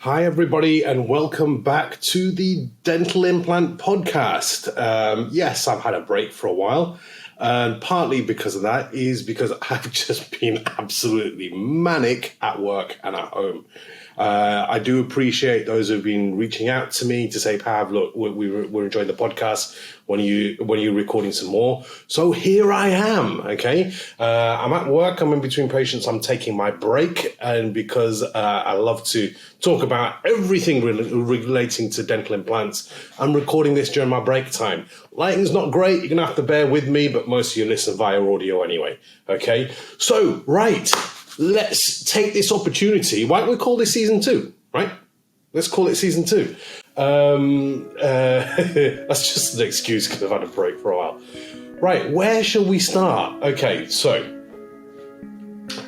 Hi, everybody, and welcome back to the Dental Implant Podcast. Yes, I've had a break for a while, and partly because of that is because I've just been absolutely manic at work and at home. I do appreciate those who've been reaching out to me to say, Pav, look, we're enjoying the podcast. When are you recording some more? So here I am, okay? I'm at work, I'm in between patients, I'm taking my break, and because I love to talk about everything relating to dental implants, I'm recording this during my break time. Lighting's not great, you're gonna have to bear with me, but most of you listen via audio anyway, okay? So, right, let's take this opportunity. Why don't we call this season 2, right? Let's call it season 2. That's just an excuse because I've had a break for a while. Right, where shall we start? Okay, so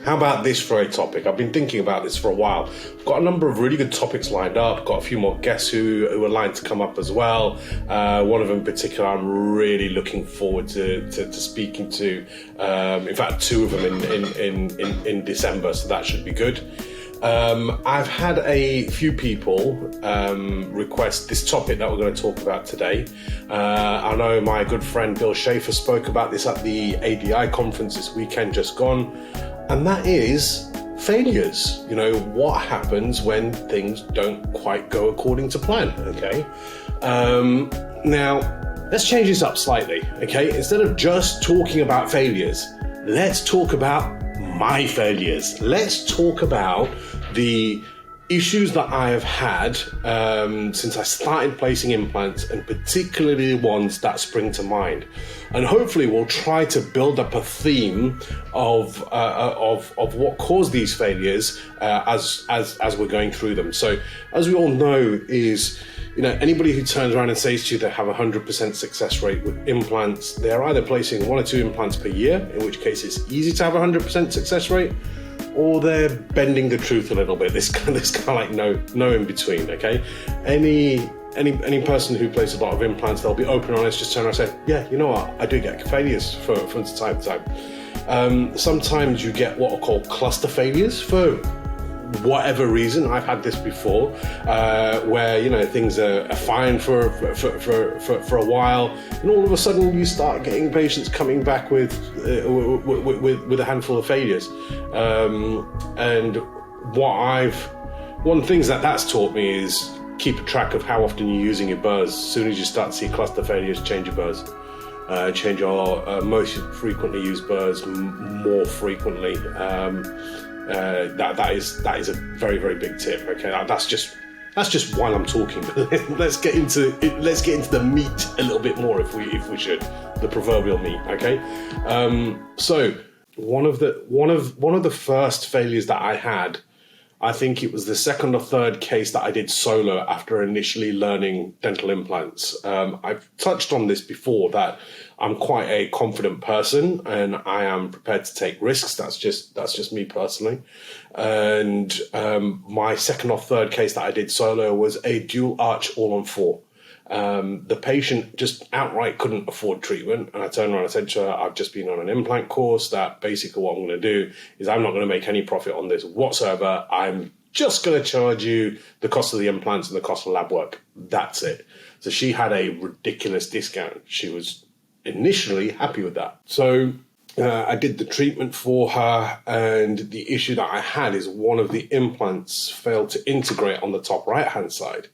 how about this for a topic? I've been thinking about this for a while. I've got a number of really good topics lined up. Got a few more guests who are lined to come up as well. One of them in particular I'm really looking forward to speaking to. In fact, 2 of them in December, so that should be good. I've had a few people request this topic that we're going to talk about today. I know my good friend Bill Schaefer spoke about this at the ADI conference this weekend just gone, and that is failures. You know, what happens when things don't quite go according to plan, okay? Now, let's change this up slightly, okay? Instead of just talking about failures, let's talk about my failures. Let's talk about the issues that I have had since I started placing implants, and particularly the ones that spring to mind. And hopefully we'll try to build up a theme of what caused these failures as we're going through them. So as we all know is, you know, anybody who turns around and says to you they have a 100% success rate with implants, they're either placing 1 or 2 implants per year, in which case it's easy to have a 100% success rate, or they're bending the truth a little bit. There's kind of like no in between, okay? Any person who places a lot of implants, they'll be open and honest, just turn around and say, yeah, you know what, I do get failures from time to time. Sometimes you get what are called cluster failures for whatever reason. I've had this before, where, you know, things are fine for a while, and all of a sudden you start getting patients coming back with a handful of failures. And one of the things that's taught me is keep a track of how often you're using your burrs. As soon as you start to see cluster failures, change your burrs. Change your most frequently used burrs more frequently. That is a very, very big tip. Okay, that's just while I'm talking. But let's get into the meat a little bit more, if we should, the proverbial meat. Okay, so one of the first failures that I had, I think it was the second or third case that I did solo after initially learning dental implants. I've touched on this before, that I'm quite a confident person and I am prepared to take risks. That's just me personally. And my second or third case that I did solo was a dual arch all-on-4. The patient just outright couldn't afford treatment, and I turned around and said to her, I've just been on an implant course, that basically what I'm going to do is I'm not going to make any profit on this whatsoever. I'm just going to charge you the cost of the implants and the cost of lab work. That's it. So she had a ridiculous discount. She was initially happy with that. So I did the treatment for her, and the issue that I had is one of the implants failed to integrate on the top right-hand side.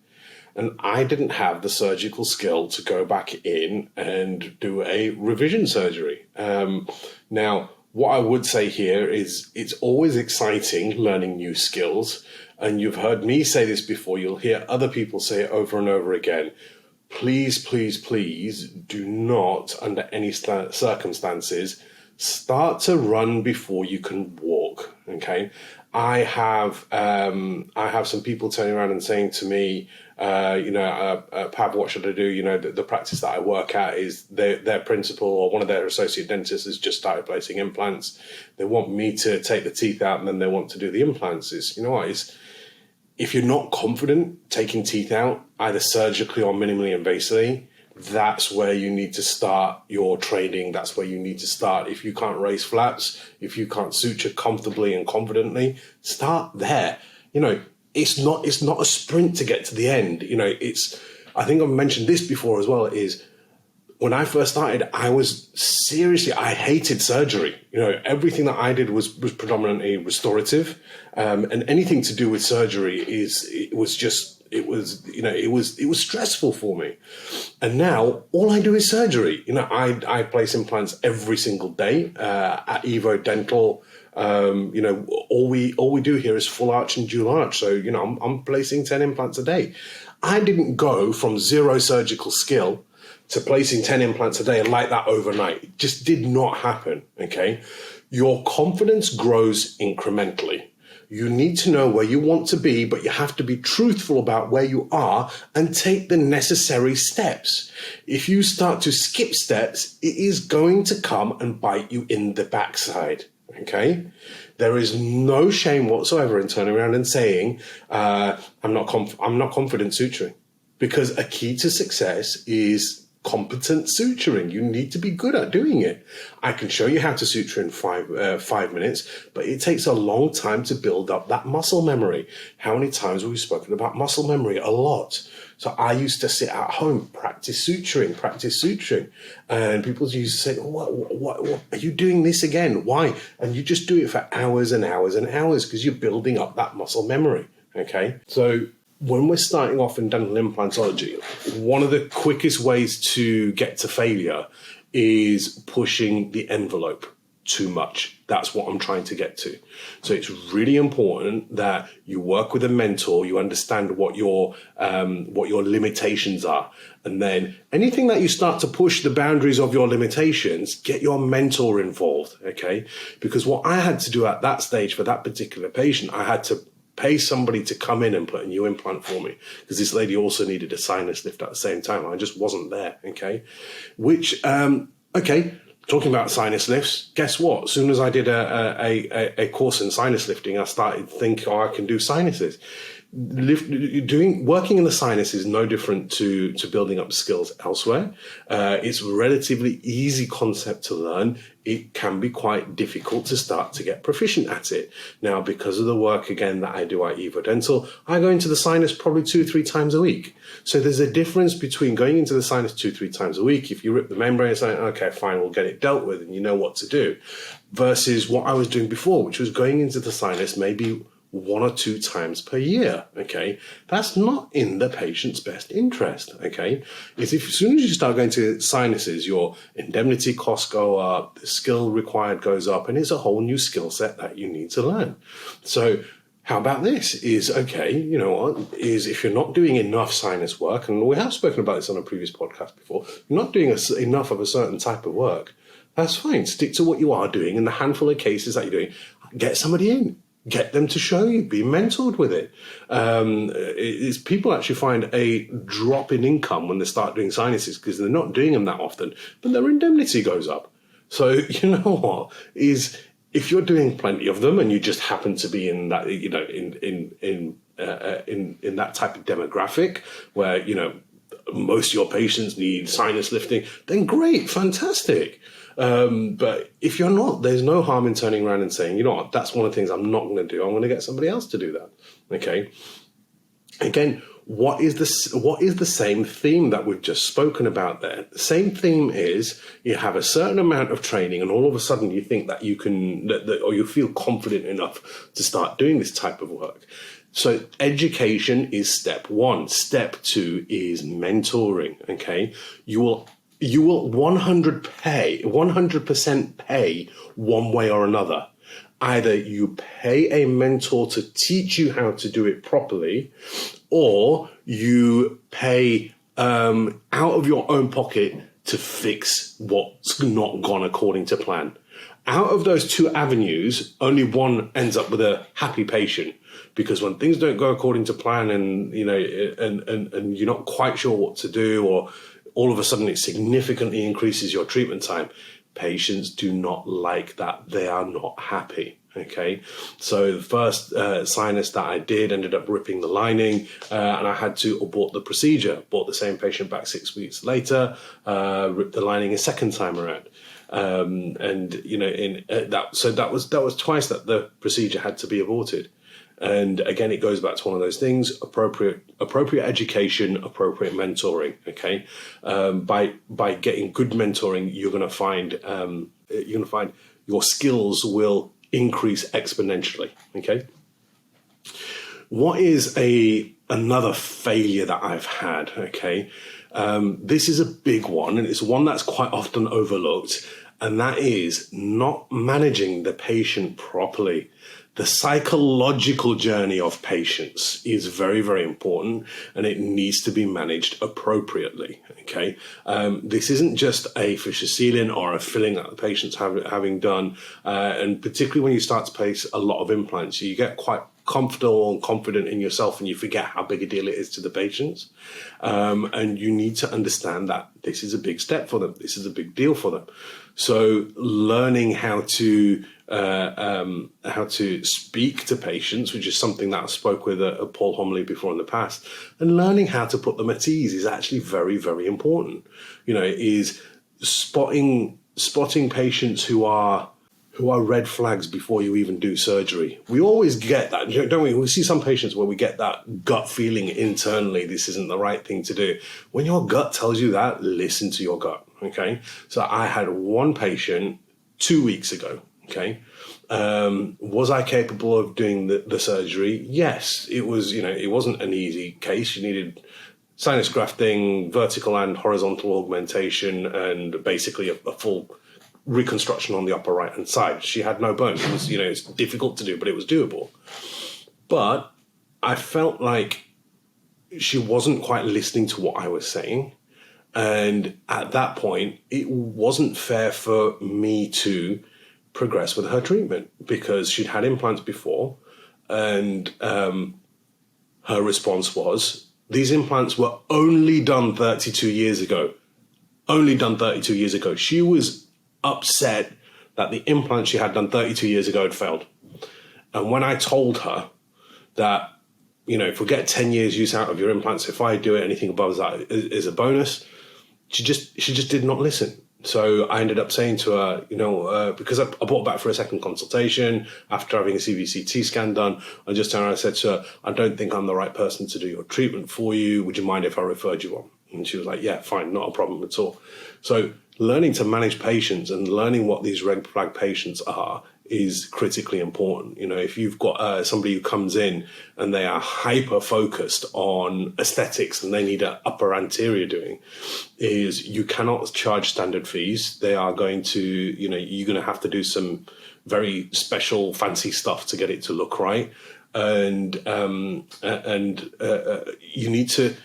And I didn't have the surgical skill to go back in and do a revision surgery. Now, what I would say here is it's always exciting learning new skills. And you've heard me say this before. You'll hear other people say it over and over again. Please, please, please do not, under any circumstances, start to run before you can walk, okay? I have some people turning around and saying to me, Pav, what should I do? You know, the practice that I work at is their principal or one of their associate dentists has just started placing implants. They want me to take the teeth out and then they want to do the implants. If you're not confident taking teeth out, either surgically or minimally invasively, that's where you need to start your training. That's where you need to start. If you can't raise flaps, if you can't suture comfortably and confidently, start there. You know, it's not a sprint to get to the end. I think I've mentioned this before as well, is when I first started, I hated surgery. Everything that I did was predominantly restorative, and anything to do with surgery it was stressful for me. And now all I do is surgery. I place implants every single day at Evo Dental. All we do here is full arch and dual arch. So, I'm placing 10 implants a day. I didn't go from zero surgical skill to placing 10 implants a day like that overnight. It just did not happen, okay? Your confidence grows incrementally. You need to know where you want to be, but you have to be truthful about where you are and take the necessary steps. If you start to skip steps, it is going to come and bite you in the backside, okay? There is no shame whatsoever in turning around and saying, I'm not confident suturing, because a key to success is competent suturing. You need to be good at doing it. I can show you how to suture in 5 minutes, but it takes a long time to build up that muscle memory. How many times have we spoken about muscle memory? A lot. So I used to sit at home, practice suturing. And people used to say, what are you doing this again? Why? And you just do it for hours and hours and hours because you're building up that muscle memory. Okay. So when we're starting off in dental implantology, one of the quickest ways to get to failure is pushing the envelope too much. That's what I'm trying to get to. So it's really important that you work with a mentor, you understand what your limitations are. And then anything that you start to push the boundaries of your limitations, get your mentor involved, okay? Because what I had to do at that stage for that particular patient, I had to pay somebody to come in and put a new implant for me, because this lady also needed a sinus lift at the same time. I just wasn't there, okay? Talking about sinus lifts, guess what? As soon as I did a course in sinus lifting, I started thinking, I can do sinuses. Working in the sinus is no different to building up skills elsewhere. It's a relatively easy concept to learn. It can be quite difficult to start to get proficient at it. Now, because of the work, again, that I do at Evo Dental, I go into the sinus probably 2-3 times a week. So there's a difference between going into the sinus 2-3 times a week. If you rip the membrane, it's like, okay, fine, we'll get it dealt with and you know what to do. Versus what I was doing before, which was going into the sinus maybe 1 or 2 times per year, okay? That's not in the patient's best interest, okay? As soon as you start going to sinuses, your indemnity costs go up, the skill required goes up, and it's a whole new skill set that you need to learn. So how about this? If you're not doing enough sinus work, and we have spoken about this on a previous podcast before, you're not doing enough of a certain type of work, that's fine. Stick to what you are doing in the handful of cases that you're doing. Get somebody in. Get them to show you, be mentored with it. People actually find a drop in income when they start doing sinuses because they're not doing them that often, but their indemnity goes up. So you know what is, if you're doing plenty of them and you just happen to be in that, in that type of demographic where most of your patients need sinus lifting, then great, fantastic. But if you're not, there's no harm in turning around and saying, you know what, that's one of the things I'm not going to do. I'm going to get somebody else to do that. Okay. Again, what is the same theme that we've just spoken about there? The same theme is you have a certain amount of training and all of a sudden you think that you can, or you feel confident enough to start doing this type of work. So education is step 1. Step 2 is mentoring. Okay. You will 100% pay one way or another. Either you pay a mentor to teach you how to do it properly, or you pay out of your own pocket to fix what's not gone according to plan. Out of those 2 avenues, only one ends up with a happy patient, because when things don't go according to plan and and you're not quite sure what to do, or all of a sudden it significantly increases your treatment time, patients do not like that. They are not happy. Okay, so the first sinus that I did ended up ripping the lining, and I had to abort the procedure. Brought the same patient back 6 weeks later, ripped the lining a second time around, that was twice that the procedure had to be aborted. And again, it goes back to one of those things: appropriate education, appropriate mentoring. Okay, by getting good mentoring, you're going to find your skills will increase exponentially. Okay. What is another failure that I've had? Okay, this is a big one, and it's one that's quite often overlooked, and that is not managing the patient properly. The psychological journey of patients is very, very important, and it needs to be managed appropriately. Okay, this isn't just a fissure sealing or a filling that the patient's having done, and particularly when you start to place a lot of implants, you get quite comfortable and confident in yourself, and you forget how big a deal it is to the patients. And you need to understand that this is a big step for them. This is a big deal for them. So learning how to speak to patients, which is something that I spoke with Paul Homley before in the past, and learning how to put them at ease is actually very, very important. Is spotting patients who are red flags before you even do surgery. We always get that, don't we? We see some patients where we get that gut feeling internally, this isn't the right thing to do. When your gut tells you that, listen to your gut, okay? So I had one patient 2 weeks ago, okay? Was I capable of doing the surgery? Yes, it was, it wasn't an easy case. You needed sinus grafting, vertical and horizontal augmentation, and basically a full reconstruction on the upper right hand side. She had no bone. It was, it's difficult to do, but it was doable. But I felt like she wasn't quite listening to what I was saying. And at that point, it wasn't fair for me to progress with her treatment because she'd had implants before. And her response was, these implants were only done 32 years ago. Only done 32 years ago. She was upset that the implant she had done 32 years ago had failed. And when I told her that, if we get 10 years use out of your implants, if I do it, anything above that is a bonus, she just did not listen. So I ended up saying to her, because I brought her back for a second consultation after having a CBCT scan done, I just turned around and said to her, I don't think I'm the right person to do your treatment for you. Would you mind if I referred you on? And she was like, yeah, fine, not a problem at all. So learning to manage patients and learning what these red flag patients are is critically important. If you've got somebody who comes in and they are hyper focused on aesthetics and they need an upper anterior doing, is you cannot charge standard fees. They are going to, you're going to have to do some very special fancy stuff to get it to look right. And you need to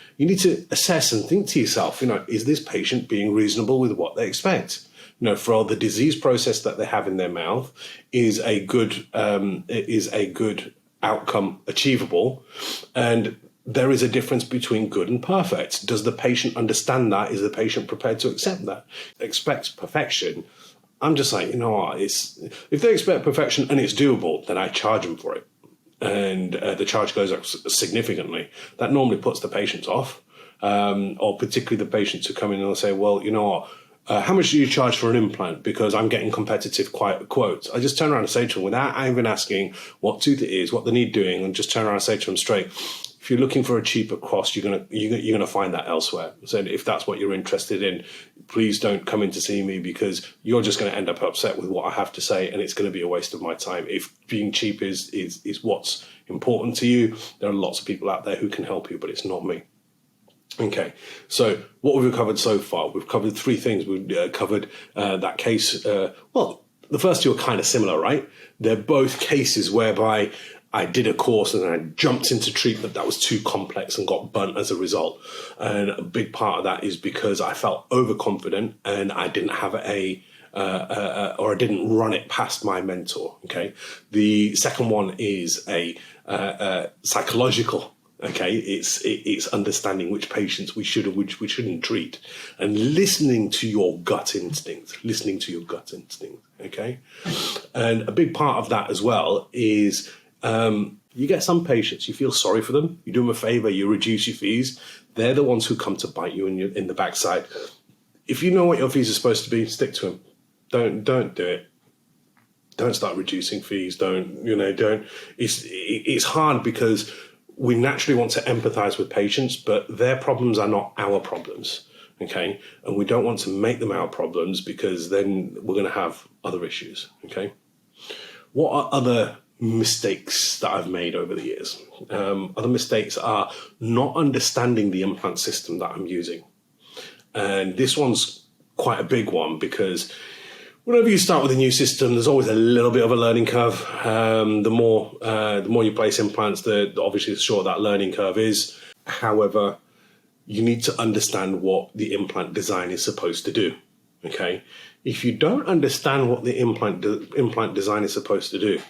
assess and think to yourself, is this patient being reasonable with what they expect? For the disease process that they have in their mouth, is a good outcome achievable? And there is a difference between good and perfect. Does the patient understand that? Is the patient prepared to accept that? Expects perfection. I'm just like, if they expect perfection and it's doable, then I charge them for it. And the charge goes up significantly. That normally puts the patients off, or particularly the patients who come in and they'll say, well, how much do you charge for an implant? Because I'm getting competitive quotes. I just turn around and say to them, without even asking what tooth it is, what they need doing, and just turn around and say to them straight, if you're looking for a cheaper cost, you're gonna find that elsewhere. So if that's what you're interested in, please don't come in to see me, because you're just going to end up upset with what I have to say, and it's going to be a waste of my time. If being cheap is what's important to you, there are lots of people out there who can help you, but it's not me. Okay, so what we've covered so far, we've covered three things. We've covered that case. The first two are kind of similar, right? They're both cases whereby I did a course and I jumped into treatment that was too complex and got burnt as a result. And a big part of that is because I felt overconfident and I didn't have or I didn't run it past my mentor. Okay. The second one is a psychological. Okay, it's understanding which patients we should and which we shouldn't treat, and listening to your gut instinct. Okay, and a big part of that as well is you get some patients, you feel sorry for them, you do them a favor, you reduce your fees. They're the ones who come to bite you in the backside. If you know what your fees are supposed to be, stick to them. Don't do it. don't start reducing fees. Don't. It's hard because we naturally want to empathize with patients, but their problems are not our problems. Okay. And we don't want to make them our problems because then we're going to have other issues. Okay. What are other mistakes that I've made over the years? Other mistakes are not understanding the implant system that I'm using. And this one's quite a big one because whenever you start with a new system, there's always a little bit of a learning curve. The more you place implants, obviously the shorter that learning curve is. However, you need to understand what the implant design is supposed to do. Okay, if you don't understand what the implant design is supposed to do,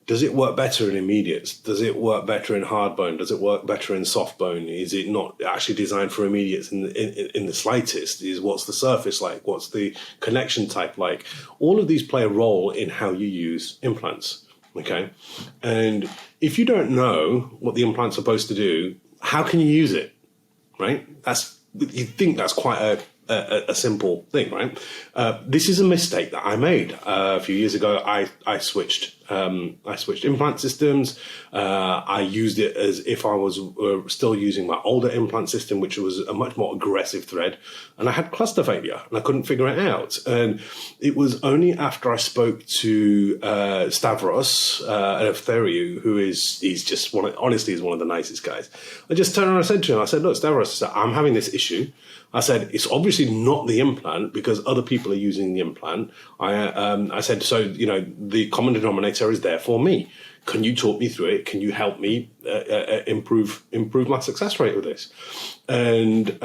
does it work better in immediates? Does it work better in hard bone? Does it work better in soft bone? Is it not actually designed for immediates in the slightest? What's the surface like? What's the connection type like? All of these play a role in how you use implants. Okay, and if you don't know what the implant's supposed to do, how can you use it? Right? You think that's quite a simple thing, right? This is a mistake that I made a few years ago. I switched implant systems. I used it as if I was still using my older implant system, which was a much more aggressive thread, and I had cluster failure and I couldn't figure it out. And it was only after I spoke to Stavros Eleftheriou, who is just one of the nicest guys. I just turned around and said to him, I said, look, Stavros, I'm having this issue. I said, it's obviously not the implant because other people are using the implant. I said, so, the common denominator is there for me. Can you talk me through it? Can you help me improve my success rate with this? And,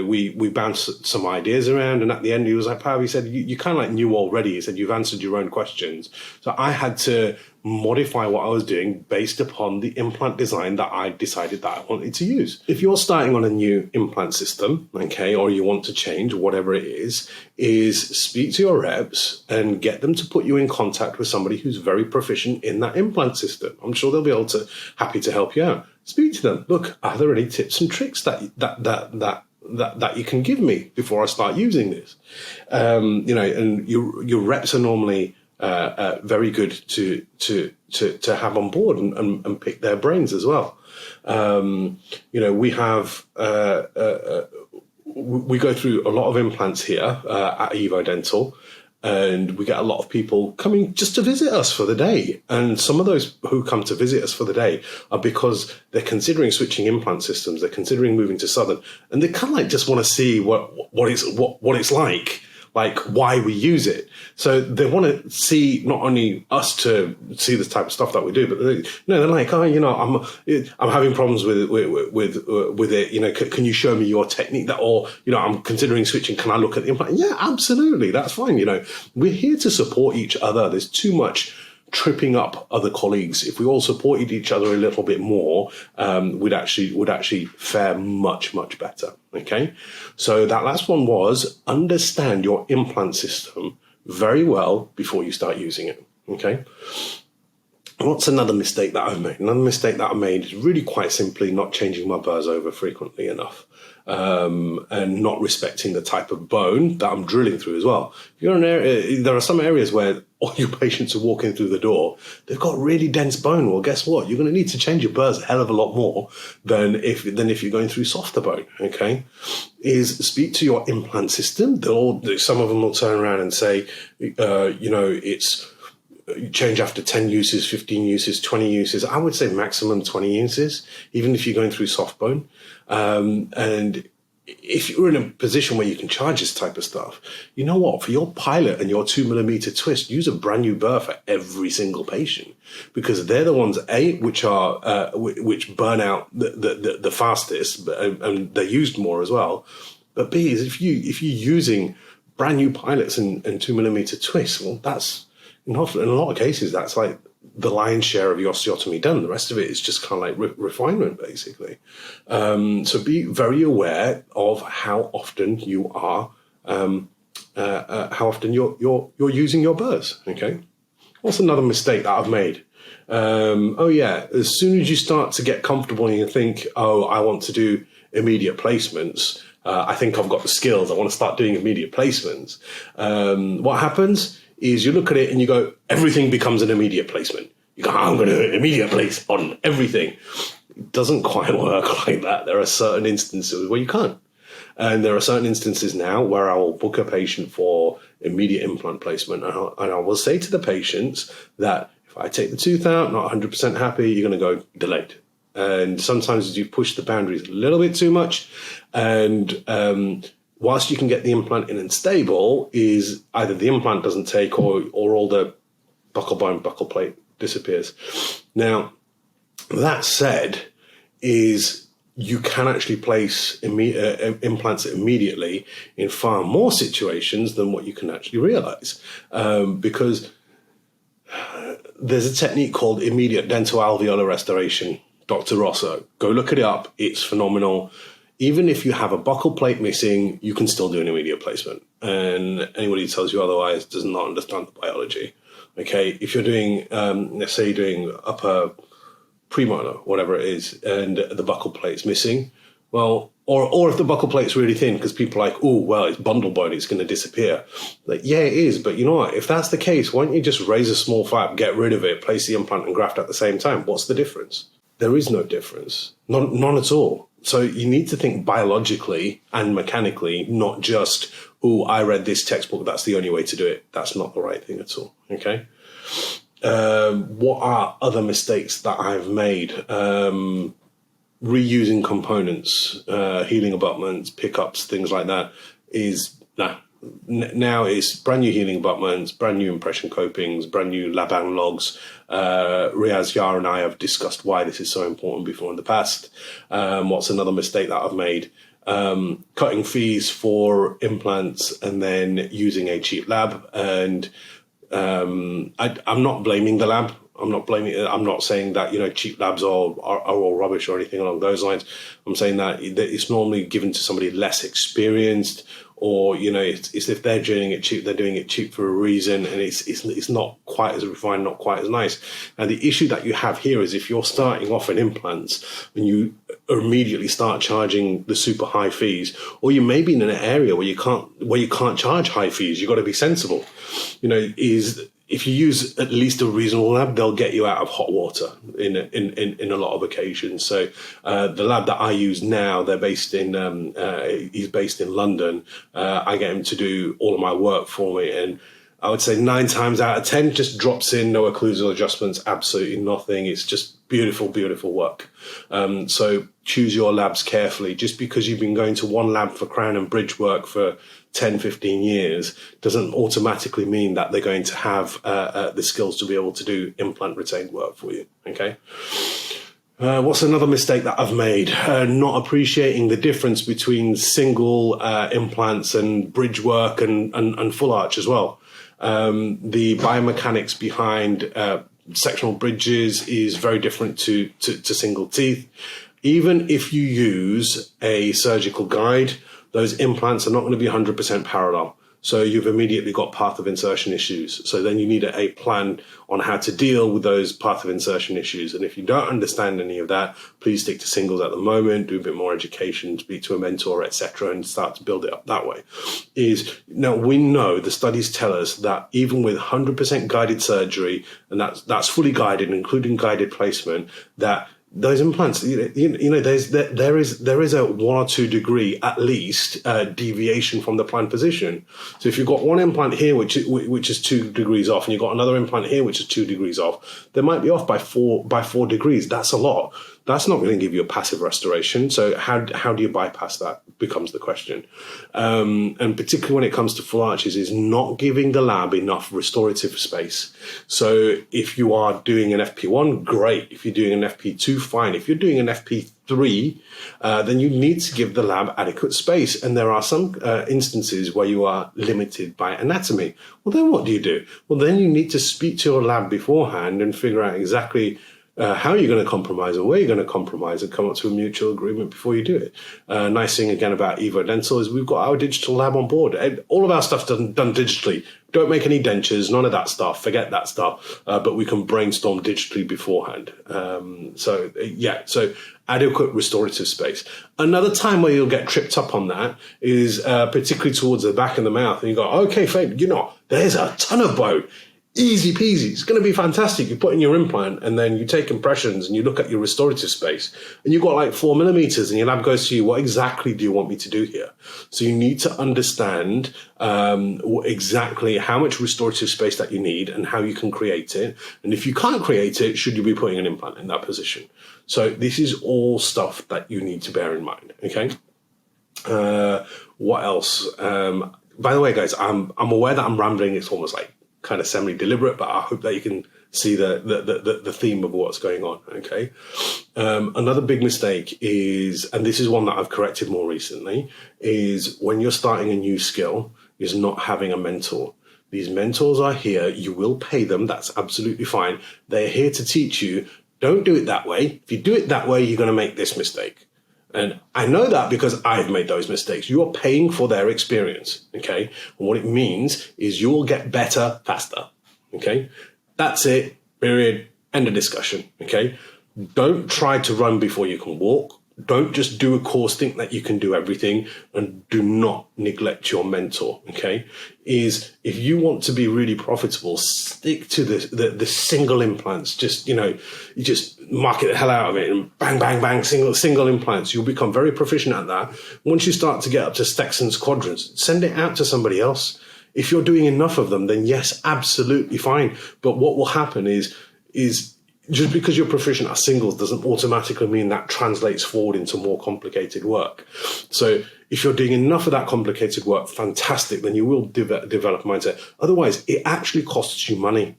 we bounced some ideas around. And at the end, he was like, Pav, he said, you kind of like knew already. He said, you've answered your own questions. So I had to modify what I was doing based upon the implant design that I decided that I wanted to use. If you're starting on a new implant system, okay, or you want to change, whatever it is speak to your reps and get them to put you in contact with somebody who's very proficient in that implant system. I'm sure they'll be happy to help you out. Speak to them. Look, are there any tips and tricks that you can give me before I start using this? And your reps are normally very good to have on board and pick their brains as well. We go through a lot of implants here at Evo Dental, and we get a lot of people coming just to visit us for the day. And some of those who come to visit us for the day are because they're considering switching implant systems, they're considering moving to Southern, and they kind of like just want to see what it's like why we use it. So they want to see not only us to see this type of stuff that we do, but they're like, I'm having problems with it. Can you show me your technique I'm considering switching. Can I look at the implant? Yeah, absolutely. That's fine. We're here to support each other. There's too much tripping up other colleagues. If we all supported each other a little bit more, would actually fare much, much better. Okay. So that last one was understand your implant system very well before you start using it. Okay. What's another mistake that I've made? Another mistake that I made is really quite simply not changing my burrs over frequently enough. And not respecting the type of bone that I'm drilling through as well. There are some areas where all your patients are walking through the door, they've got really dense bone. Well, guess what? You're going to need to change your burrs a hell of a lot more than if you're going through softer bone. Okay, speak to your implant system. Some of them will turn around and say, it's change after 10 uses, 15 uses, 20 uses. I would say maximum 20 uses, even if you're going through soft bone. And if you're in a position where you can charge this type of stuff, you know what? For your pilot and your 2mm twist, use a brand new burr for every single patient, because they're the ones which burn out the fastest, and they're used more as well. But B is if you're using brand new pilots and 2mm twists, well, that's in a lot of cases that's like the lion's share of your osteotomy done. The rest of it is just kind of like refinement, basically. So be very aware of how often you are, you're using your burrs. Okay. What's another mistake that I've made? As soon as you start to get comfortable and you think, I want to do immediate placements, I think I've got the skills, I want to start doing immediate placements. What happens? is you look at it and you go, everything becomes an immediate placement. You go, I'm going to immediate place on everything. It doesn't quite work like that. There are certain instances where you can't. And there are certain instances now where I will book a patient for immediate implant placement. And I will say to the patients that if I take the tooth out, not 100% happy, you're going to go delayed. And sometimes you push the boundaries a little bit too much. And whilst you can get the implant in and stable, is either the implant doesn't take or all the buccal bone, buccal plate disappears. Now, that said, is you can actually place implants immediately in far more situations than what you can actually realize. Because there's a technique called immediate dental alveolar restoration. Dr. Rosso, go look it up. It's phenomenal. Even if you have a buccal plate missing, you can still do an immediate placement. And anybody who tells you otherwise does not understand the biology. Okay, if you're doing, let's say you're doing upper premolar, whatever it is, and the buccal plate's missing, well, or if the buccal plate's really thin, because people are like, oh, well, it's bundle bone, it's going to disappear. Like, yeah, it is, but you know what? If that's the case, why don't you just raise a small flap, get rid of it, place the implant and graft at the same time? What's the difference? There is no difference, none at all. So you need to think biologically and mechanically, not just, oh, I read this textbook, that's the only way to do it. That's not the right thing at all, okay? What are other mistakes that I've made? Reusing components, healing abutments, pickups, things like that is, now it's brand new healing abutments, brand new impression copings, brand new lab analogs. Riaz Yar and I have discussed why this is so important before in the past. What's another mistake that I've made? Cutting fees for implants and then using a cheap lab. And I'm not blaming the lab. I'm not saying that, cheap labs are all rubbish or anything along those lines. I'm saying that it's normally given to somebody less experienced, or, it's if they're doing it cheap, they're doing it cheap for a reason, and it's not quite as refined, not quite as nice. And the issue that you have here is if you're starting off in implants and you immediately start charging the super high fees, or you may be in an area where you can't charge high fees, you've got to be sensible. If you use at least a reasonable lab, they'll get you out of hot water in a lot of occasions. So the lab that I use now, he's based in London. I get him to do all of my work for me, and I would say 9 times out of 10 just drops in, no occlusal adjustments, absolutely nothing. It's just beautiful, beautiful work. So choose your labs carefully. Just because you've been going to one lab for crown and bridge work for 10, 15 years doesn't automatically mean that they're going to have the skills to be able to do implant retained work for you, okay? What's another mistake that I've made? Not appreciating the difference between single implants and bridge work and full arch as well. The biomechanics behind sectional bridges is very different to single teeth. Even if you use a surgical guide, those implants are not going to be 100% parallel. So you've immediately got path of insertion issues. So then you need a plan on how to deal with those path of insertion issues. And if you don't understand any of that, please stick to singles at the moment, do a bit more education, speak to a mentor, etc., and start to build it up that way. Now we know the studies tell us that even with 100% guided surgery, and that's fully guided, including guided placement, that those implants, there is a 1 or 2 degree at least deviation from the planned position. So if you've got one implant here which is 2 degrees off, and you've got another implant here which is 2 degrees off, they might be off by 4 degrees. That's a lot. That's not going to give you a passive restoration. So how do you bypass that becomes the question. And particularly when it comes to full arches, is not giving the lab enough restorative space. So if you are doing an FP1, great. If you're doing an FP2, fine. If you're doing an FP3, then you need to give the lab adequate space. And there are some instances where you are limited by anatomy. Well, then what do? Well, then you need to speak to your lab beforehand and figure out exactly how you're going to compromise or where you're going to compromise, and come up to a mutual agreement before you do it. Nice thing again about Evo Dental is we've got our digital lab on board. All of our stuff's done digitally. Don't make any dentures, none of that stuff. Forget that stuff. But we can brainstorm digitally beforehand. So adequate restorative space. Another time where you'll get tripped up on that is particularly towards the back of the mouth, and you go, okay, fine, There's a ton of bone. Easy peasy. It's going to be fantastic. You put in your implant and then you take impressions and you look at your restorative space and you've got like 4 millimeters and your lab goes to you, what exactly do you want me to do here? So you need to understand exactly how much restorative space that you need and how you can create it. And if you can't create it, should you be putting an implant in that position? So this is all stuff that you need to bear in mind. Okay. What else? By the way, guys, I'm aware that I'm rambling. It's almost like kind of semi-deliberate, but I hope that you can see the theme of what's going on. Okay. Another big mistake is, and this is one that I've corrected more recently, is when you're starting a new skill, is not having a mentor. These mentors are here. You will pay them. That's absolutely fine. They're here to teach you. Don't do it that way. If you do it that way, you're going to make this mistake. And I know that because I've made those mistakes. You are paying for their experience, okay? And what it means is you'll get better faster, okay? That's it, period, end of discussion, okay? Don't try to run before you can walk. Don't just do a course, think that you can do everything, and do not neglect your mentor, okay? Is if you want to be really profitable, stick to the single implants. Just, you just market the hell out of it and bang, bang, bang, single implants. You'll become very proficient at that. Once you start to get up to Stexon's quadrants, send it out to somebody else. If you're doing enough of them, then yes, absolutely fine. But what will happen is just because you're proficient at singles doesn't automatically mean that translates forward into more complicated work. So if you're doing enough of that complicated work, fantastic, then you will develop mindset. Otherwise, it actually costs you money.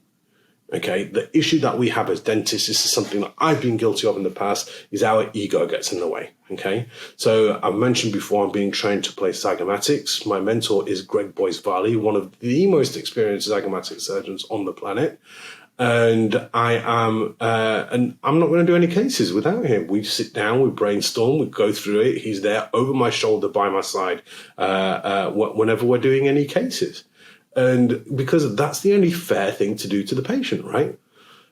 Okay, the issue that we have as dentists, this is something that I've been guilty of in the past, is our ego gets in the way. Okay, so I've mentioned before I'm being trained to place zygomatics. My mentor is Greg Boyce-Varley, one of the most experienced zygomatic surgeons on the planet. And I'm not going to do any cases without him. We sit down, we brainstorm, we go through it. He's there over my shoulder, by my side, whenever we're doing any cases. And because that's the only fair thing to do to the patient, right?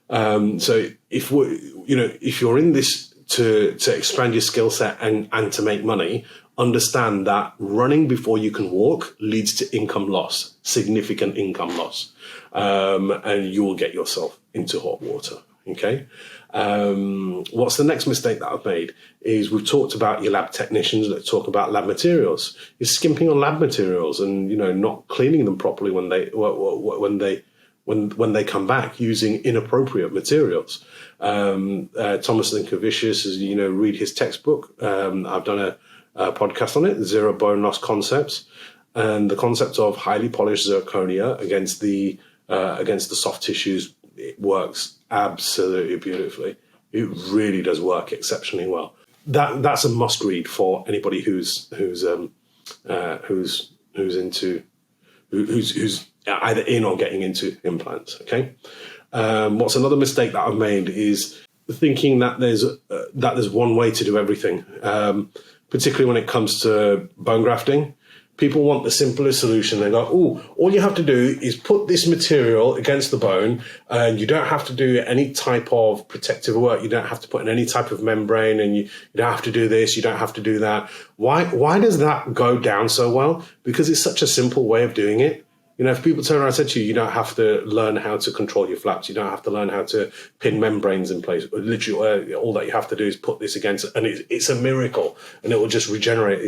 So if you're in this to expand your skill set and to make money, understand that running before you can walk leads to income loss, significant income loss. And you will get yourself into hot water. Okay. What's the next mistake that I've made is we've talked about your lab technicians that talk about lab materials. You're skimping on lab materials and, not cleaning them properly when they come back, using inappropriate materials. Thomas Linkavicius, as read his textbook. I've done a podcast on it, Zero Bone Loss Concepts, and the concept of highly polished zirconia against the soft tissues. It works absolutely beautifully. It really does work exceptionally well. That's a must read for anybody who's either in or getting into implants. Okay. What's another mistake that I've made is thinking that there's one way to do everything, particularly when it comes to bone grafting. People want the simplest solution. They go, all you have to do is put this material against the bone, and you don't have to do any type of protective work. You don't have to put in any type of membrane, and you don't have to do this, you don't have to do that. Why does that go down so well? Because it's such a simple way of doing it. If people turn around and say to you, you don't have to learn how to control your flaps, you don't have to learn how to pin membranes in place. Literally, all that you have to do is put this against it, and it's a miracle, and it will just regenerate.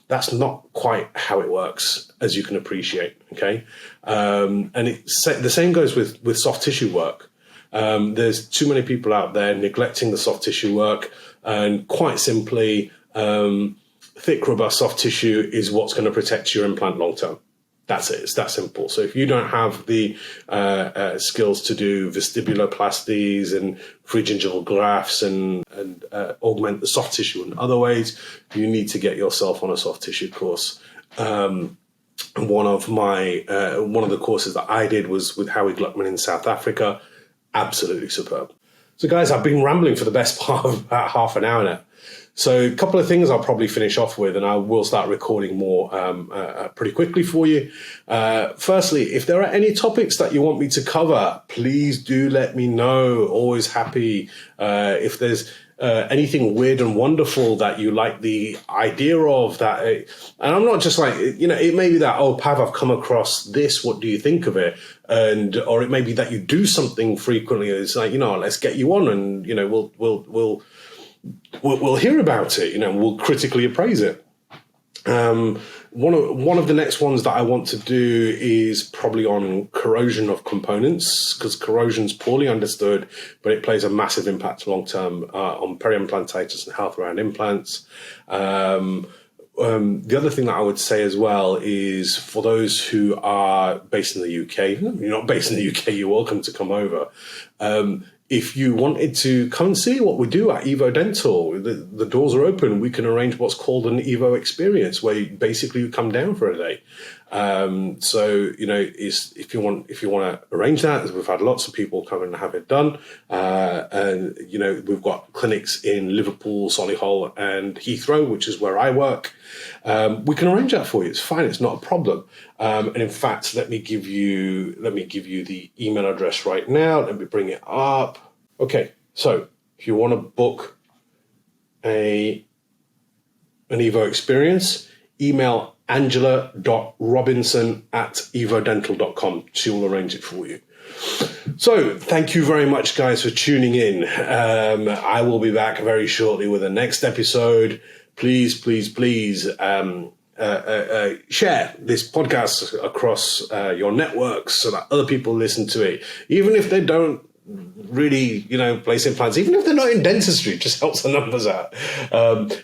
That's not quite how it works, as you can appreciate. Okay, and the same goes with soft tissue work. There's too many people out there neglecting the soft tissue work, and quite simply, thick, robust soft tissue is what's going to protect your implant long term. That's it. It's that simple. So if you don't have the skills to do vestibuloplasties and free gingival grafts and augment the soft tissue in other ways, you need to get yourself on a soft tissue course. One of the courses that I did was with Howie Gluckman in South Africa. Absolutely superb. So guys, I've been rambling for the best part of about half an hour now. So a couple of things I'll probably finish off with, and I will start recording more pretty quickly for you. Firstly, if there are any topics that you want me to cover, please do let me know. Always happy. If there's anything weird and wonderful that you like the idea of that. And I'm not just like, it may be that, oh, Pav, I've come across this. What do you think of it? Or it may be that you do something frequently. It's like, let's get you on and, we'll hear about it, we'll critically appraise it. One of the next ones that I want to do is probably on corrosion of components, because corrosion's poorly understood, but it plays a massive impact long term on peri-implantators and health around implants. The other thing that I would say as well is for those who are based in the UK, you're not based in the UK, you're welcome to come over. If you wanted to come and see what we do at Evo Dental, the doors are open. We can arrange what's called an Evo experience, where you come down for a day. If you want to arrange that, we've had lots of people come and have it done. And we've got clinics in Liverpool, Solihull, and Heathrow, which is where I work. We can arrange that for you. It's fine. It's not a problem. And in fact, let me give you the email address right now. Let me bring it up. Okay. So if you want to book an Evo experience, email angela.robinson@evodental.com. She will arrange it for you. So thank you very much, guys, for tuning in. I will be back very shortly with the next episode. Please, share this podcast across your networks so that other people listen to it, even if they don't really, place implants, even if they're not in dentistry. It just helps the numbers out.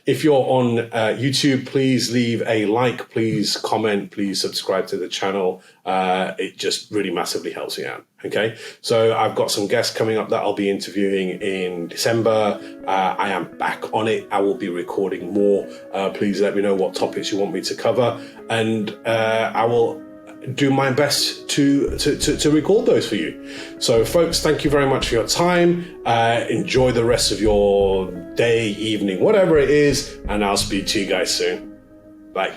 If you're on YouTube, please leave a like, please comment, please subscribe to the channel. It just really massively helps me out. Okay, so I've got some guests coming up that I'll be interviewing in December. I am back on it. I will be recording more. Please let me know what topics you want me to cover, and I will do my best to record those for you. So folks, thank you very much for your time. Enjoy the rest of your day, evening, whatever it is, and I'll speak to you guys soon. Bye.